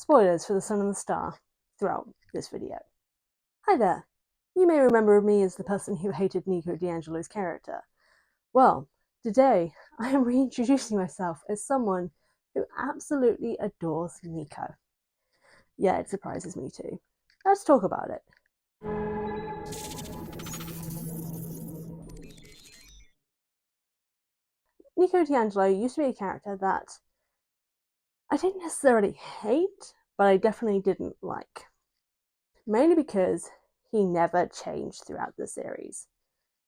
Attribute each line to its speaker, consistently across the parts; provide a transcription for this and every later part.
Speaker 1: Spoilers for The Sun and the Star throughout this video. Hi there. You may remember me as the person who hated Nico Di Angelo's character. Well, today I am reintroducing myself as someone who absolutely adores Nico. Yeah, it surprises me too. Let's talk about it. Nico Di Angelo used to be a character that I didn't necessarily hate, but I definitely didn't like. Mainly because he never changed throughout the series.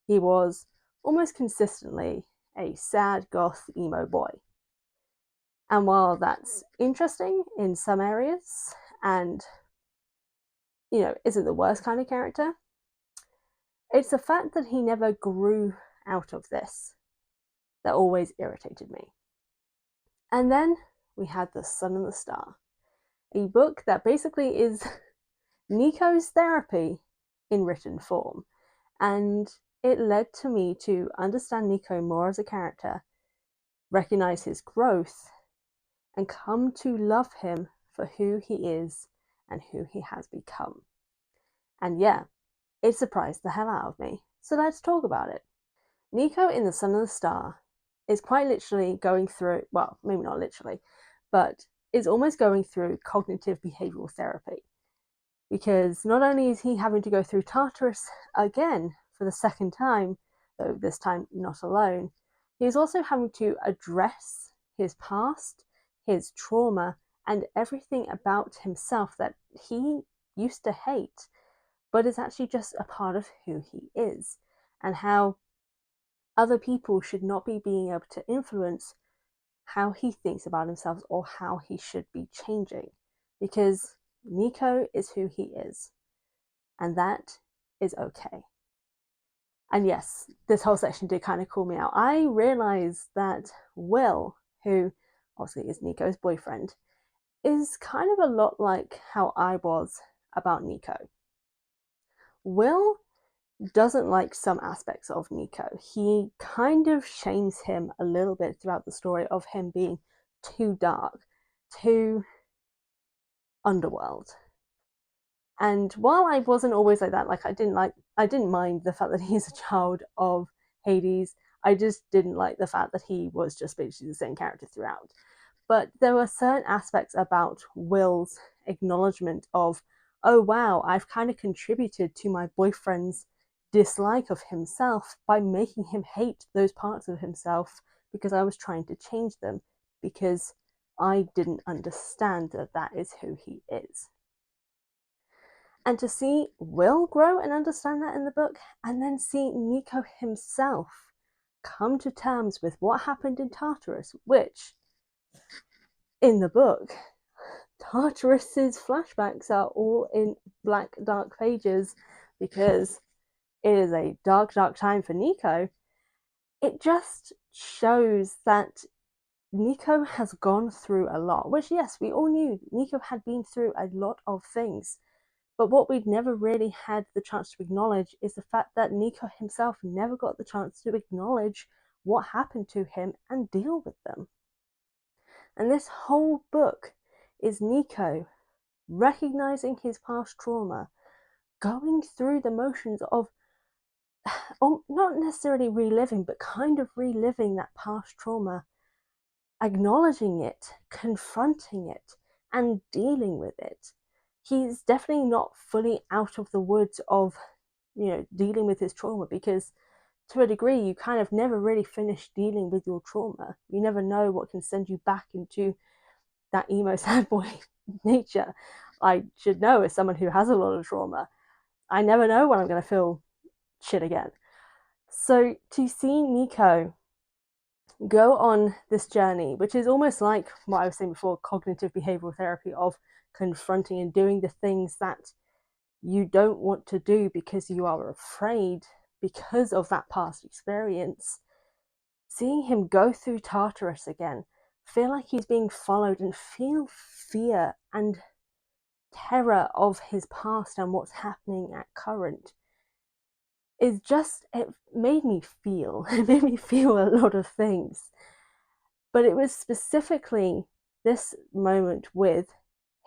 Speaker 1: He was almost consistently a sad goth emo boy. And while that's interesting in some areas and, isn't the worst kind of character, it's the fact that he never grew out of this that always irritated me. And then we had The Sun and the Star, a book that basically is Nico's therapy in written form. And it led to me to understand Nico more as a character, recognize his growth, and come to love him for who he is and who he has become. And yeah, it surprised the hell out of me. So let's talk about it. Nico in The Sun and the Star is quite literally going through, well, maybe not literally, but is almost going through cognitive behavioral therapy. Because not only is he having to go through Tartarus again for the second time, though this time not alone, he is also having to address his past, his trauma, and everything about himself that he used to hate, but is actually just a part of who he is, and how other people should not be being able to influence how he thinks about himself or how he should be changing. Because Nico is who he is, and that is okay. And yes, this whole section did kind of call me out. I realized that Will, who obviously is Nico's boyfriend, is kind of a lot like how I was about Nico. Will doesn't like some aspects of Nico. He kind of shames him a little bit throughout the story of him being too dark, too underworld. And while I wasn't always like that, I didn't mind the fact that he's a child of Hades. I just didn't like the fact that he was just basically the same character throughout. But there were certain aspects about Will's acknowledgement of, oh wow, I've kind of contributed to my boyfriend's dislike of himself by making him hate those parts of himself because I was trying to change them, because I didn't understand that that is who he is. And to see Will grow and understand that in the book, and then see Nico himself come to terms with what happened in Tartarus, which, in the book, Tartarus's flashbacks are all in black, dark pages because it is a dark, dark time for Nico. It just shows that Nico has gone through a lot, which, yes, we all knew Nico had been through a lot of things. But what we'd never really had the chance to acknowledge is the fact that Nico himself never got the chance to acknowledge what happened to him and deal with them. And this whole book is Nico recognizing his past trauma, going through the motions of not necessarily reliving, but kind of reliving that past trauma, acknowledging it, confronting it, and dealing with it. He's definitely not fully out of the woods of, dealing with his trauma, because to a degree, you kind of never really finish dealing with your trauma. You never know what can send you back into that emo sad boy nature. I should know, as someone who has a lot of trauma, I never know when I'm going to feel shit again. So to see Nico go on this journey, which is almost like what I was saying before, cognitive behavioral therapy, of confronting and doing the things that you don't want to do because you are afraid because of that past experience. Seeing him go through Tartarus again, feel like he's being followed, and feel fear and terror of his past and what's happening at current, is just, it made me feel a lot of things. But it was specifically this moment with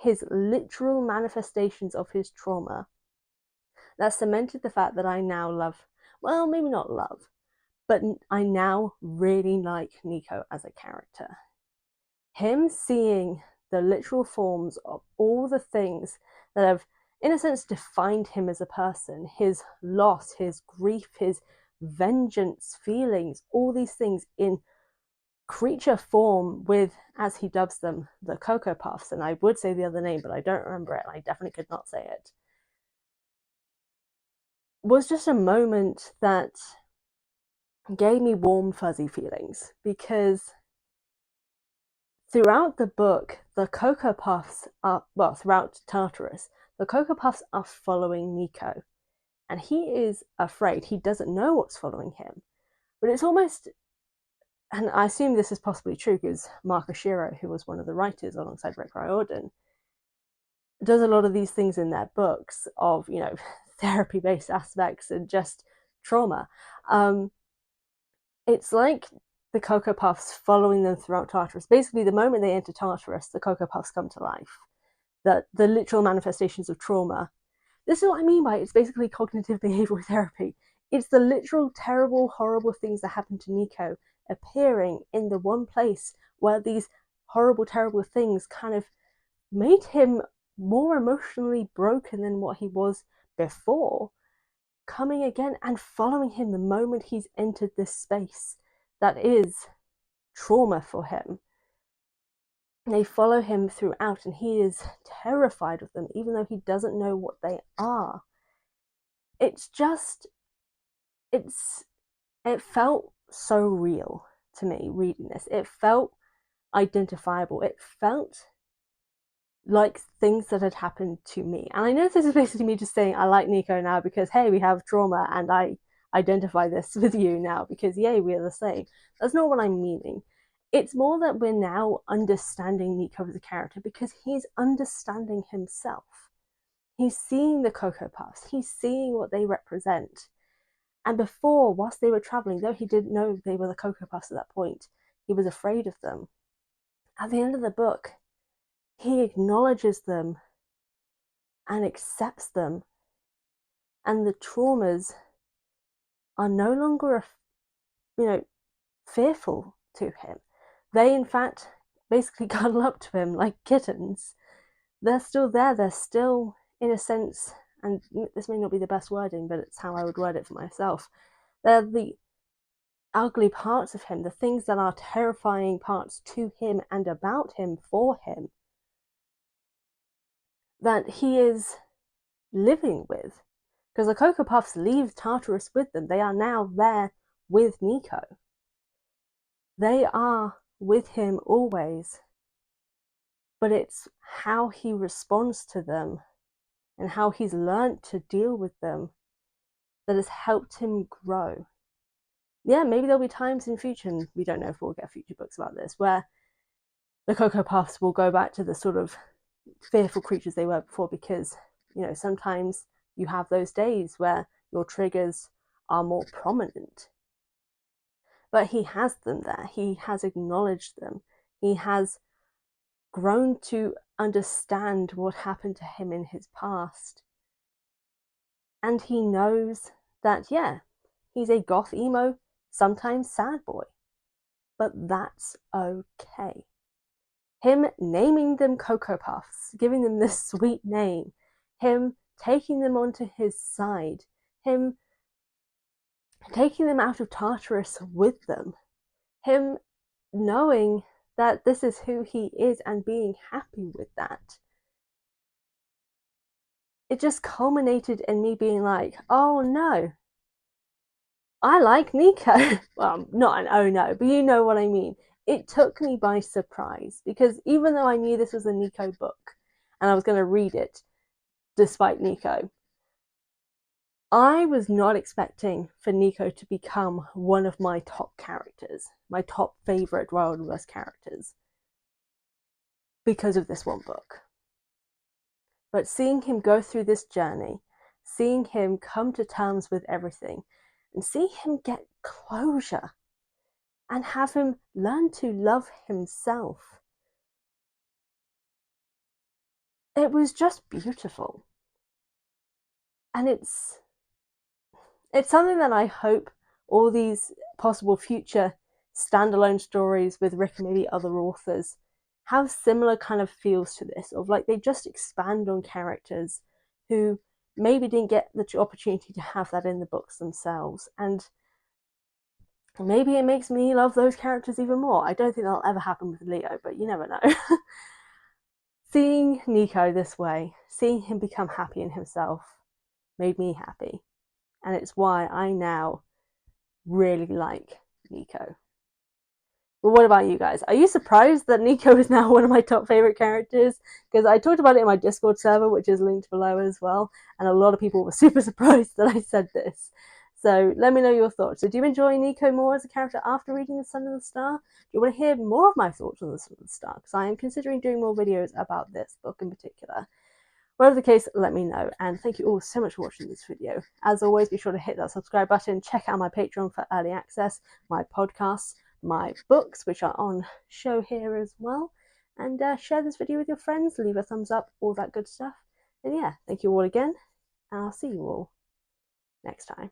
Speaker 1: his literal manifestations of his trauma, that cemented the fact that I now love, well, maybe not love, but I now really like Nico as a character. Him seeing the literal forms of all the things that have, in a sense, defined him as a person, his loss, his grief, his vengeance feelings, all these things in creature form with, as he dubs them, the Cocoa Puffs, and I would say the other name, but I don't remember it, and I definitely could not say it, was just a moment that gave me warm, fuzzy feelings, because throughout the book, the Cocoa Puffs are, well, throughout Tartarus, the Cocoa Puffs are following Nico, and he is afraid. He doesn't know what's following him, but it's almost, and I assume this is possibly true because Mark Oshiro, who was one of the writers alongside Rick Riordan, does a lot of these things in their books of, therapy-based aspects and just trauma. It's like the Cocoa Puffs following them throughout Tartarus. Basically, the moment they enter Tartarus, the Cocoa Puffs come to life. The literal manifestations of trauma. This is what I mean by it's basically cognitive behavioral therapy. It's the literal terrible, horrible things that happen to Nico appearing in the one place where these horrible, terrible things kind of made him more emotionally broken than what he was before, coming again and following him the moment he's entered this space that is trauma for him. They follow him throughout, and he is terrified of them, even though he doesn't know what they are. It felt so real to me reading this. It felt identifiable. It felt like things that had happened to me. And I know this is basically me just saying I like Nico now because, hey, we have trauma and I identify this with you now because, yay, we are the same. That's not what I'm meaning. It's more that we're now understanding Nico as a character because he's understanding himself. He's seeing the Cocoa Puffs. He's seeing what they represent. And before, whilst they were traveling, though he didn't know they were the Cocoa Puffs at that point, he was afraid of them. At the end of the book, he acknowledges them and accepts them. And the traumas are no longer, fearful to him. They, in fact, basically cuddle up to him like kittens. They're still there. They're still, in a sense, and this may not be the best wording, but it's how I would word it for myself. They're the ugly parts of him, the things that are terrifying parts to him and about him, for him, that he is living with. Because the Cocoa Puffs leave Tartarus with them. They are now there with Nico. They are with him always. But it's how he responds to them and how he's learned to deal with them that has helped him grow. Yeah, maybe there'll be times in future, and we don't know if we'll get future books about this, where the Cocoa Puffs will go back to the sort of fearful creatures they were before because, sometimes you have those days where your triggers are more prominent. But he has them there. He has acknowledged them. He has grown to understand what happened to him in his past. And he knows that, yeah, he's a goth emo, sometimes sad boy. But that's okay. Him naming them Cocoa Puffs, giving them this sweet name, him taking them onto his side, him taking them out of Tartarus with them, him knowing that this is who he is and being happy with that. It just culminated in me being like, oh no, I like Nico. Well, not an oh no, but you know what I mean. It took me by surprise because even though I knew this was a Nico book and I was going to read it despite Nico, I was not expecting for Nico to become one of my top characters, my top favorite Wild West characters, because of this one book. But seeing him go through this journey, seeing him come to terms with everything, and seeing him get closure and have him learn to love himself it was just beautiful. And it's something that I hope all these possible future standalone stories with Rick and maybe other authors have similar kind of feels to this, of like they just expand on characters who maybe didn't get the opportunity to have that in the books themselves. And maybe it makes me love those characters even more. I don't think that'll ever happen with Leo, but you never know. Seeing Nico this way, seeing him become happy in himself, made me happy. And it's why I now really like Nico. But what about you guys? Are you surprised that Nico is now one of my top favorite characters? Because I talked about it in my Discord server, which is linked below as well, and a lot of people were super surprised that I said this. So let me know your thoughts. So do you enjoy Nico more as a character after reading The Sun and the Star? Do you want to hear more of my thoughts on The Sun and the Star? Because I am considering doing more videos about this book in particular. Whatever the case, let me know. And thank you all so much for watching this video. As always, be sure to hit that subscribe button. Check out my Patreon for early access, my podcasts, my books, which are on show here as well. And share this video with your friends. Leave a thumbs up, all that good stuff. And yeah, thank you all again. And I'll see you all next time.